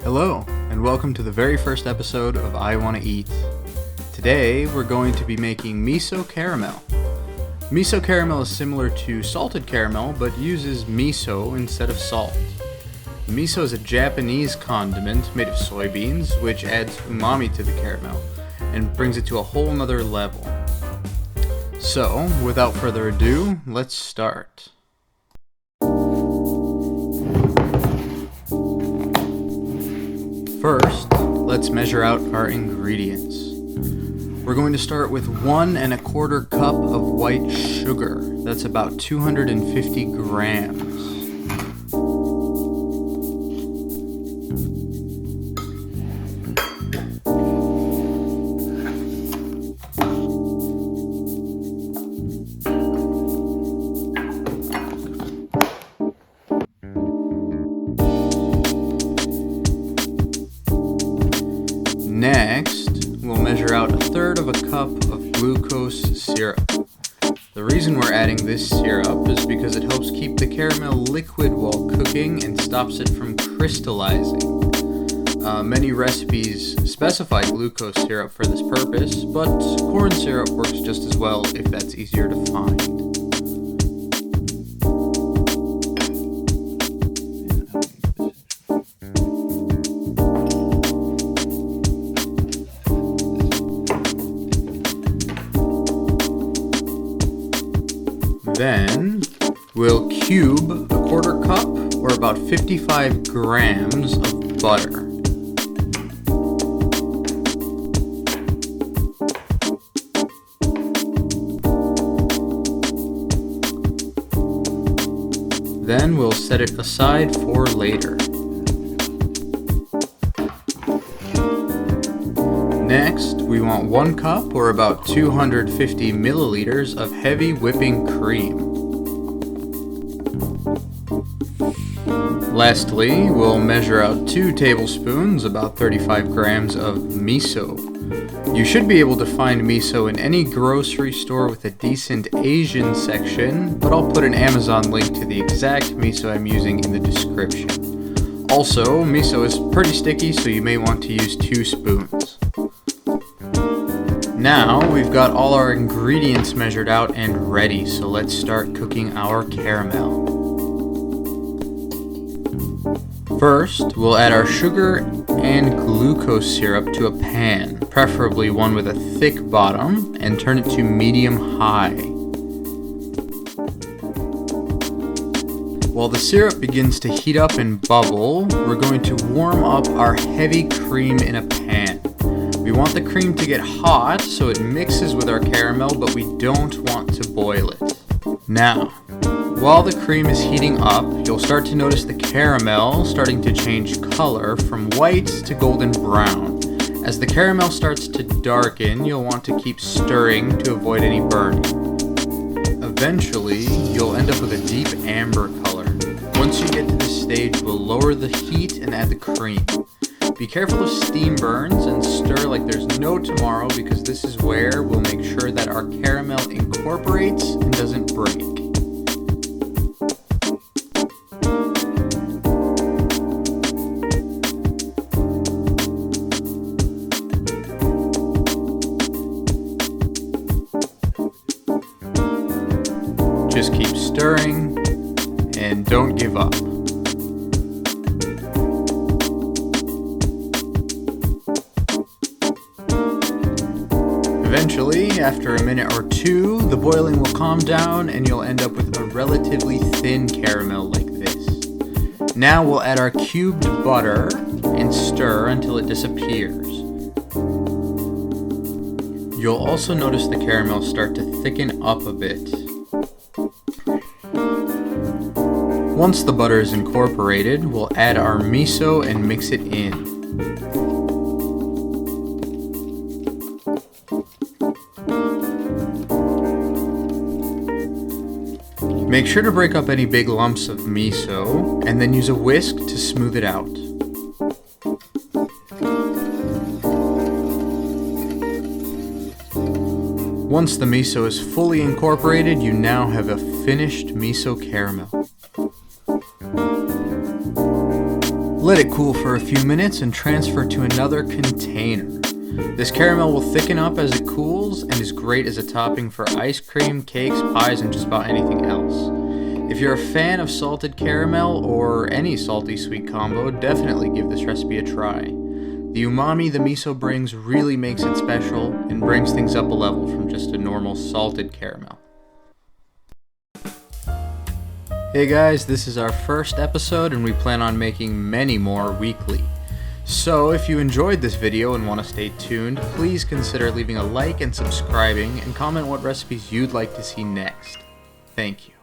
Hello, and welcome to the very first episode of I Wanna Eat. Today, we're going to be making miso caramel. Miso caramel is similar to salted caramel, but uses miso instead of salt. Miso is a Japanese condiment made of soybeans, which adds umami to the caramel, and brings it to a whole nother level. So, without further ado, let's start. First, let's measure out our ingredients. We're going to start with 1 1/4 cup of white sugar. That's about 250 grams. Next, we'll measure out 1/3 cup of glucose syrup. The reason we're adding this syrup is because it helps keep the caramel liquid while cooking and stops it from crystallizing. Many recipes specify glucose syrup for this purpose, but corn syrup works just as well if that's easier to find. Then, we'll cube 1/4 cup, or about 55 grams of butter. Then we'll set it aside for later. Next, we want 1 cup, or about 250 milliliters of heavy whipping cream. Lastly, we'll measure out 2 tablespoons, about 35 grams of miso. You should be able to find miso in any grocery store with a decent Asian section, but I'll put an Amazon link to the exact miso I'm using in the description. Also, miso is pretty sticky, so you may want to use 2 spoons. Now, we've got all our ingredients measured out and ready, so let's start cooking our caramel. First, we'll add our sugar and glucose syrup to a pan, preferably one with a thick bottom, and turn it to medium-high. While the syrup begins to heat up and bubble, we're going to warm up our heavy cream in a pan. We want the cream to get hot so it mixes with our caramel, but we don't want to boil it. Now, while the cream is heating up, you'll start to notice the caramel starting to change color from white to golden brown. As the caramel starts to darken, you'll want to keep stirring to avoid any burning. Eventually, you'll end up with a deep amber color. Once you get to this stage, we'll lower the heat and add the cream. Be careful of steam burns and stir like there's no tomorrow, because this is where we'll make sure that our caramel incorporates and doesn't break. Just keep stirring and don't give up. Eventually, after a minute or 2, the boiling will calm down and you'll end up with a relatively thin caramel like this. Now we'll add our cubed butter and stir until it disappears. You'll also notice the caramel start to thicken up a bit. Once the butter is incorporated, we'll add our miso and mix it in. Make sure to break up any big lumps of miso, and then use a whisk to smooth it out. Once the miso is fully incorporated, you now have a finished miso caramel. Let it cool for a few minutes and transfer to another container. This caramel will thicken up as it cools and is great as a topping for ice cream, cakes, pies, and just about anything else. If you're a fan of salted caramel or any salty sweet combo, definitely give this recipe a try. The umami the miso brings really makes it special and brings things up a level from just a normal salted caramel. Hey guys, this is our first episode and we plan on making many more weekly. So if you enjoyed this video and want to stay tuned, please consider leaving a like and subscribing and comment what recipes you'd like to see next. Thank you.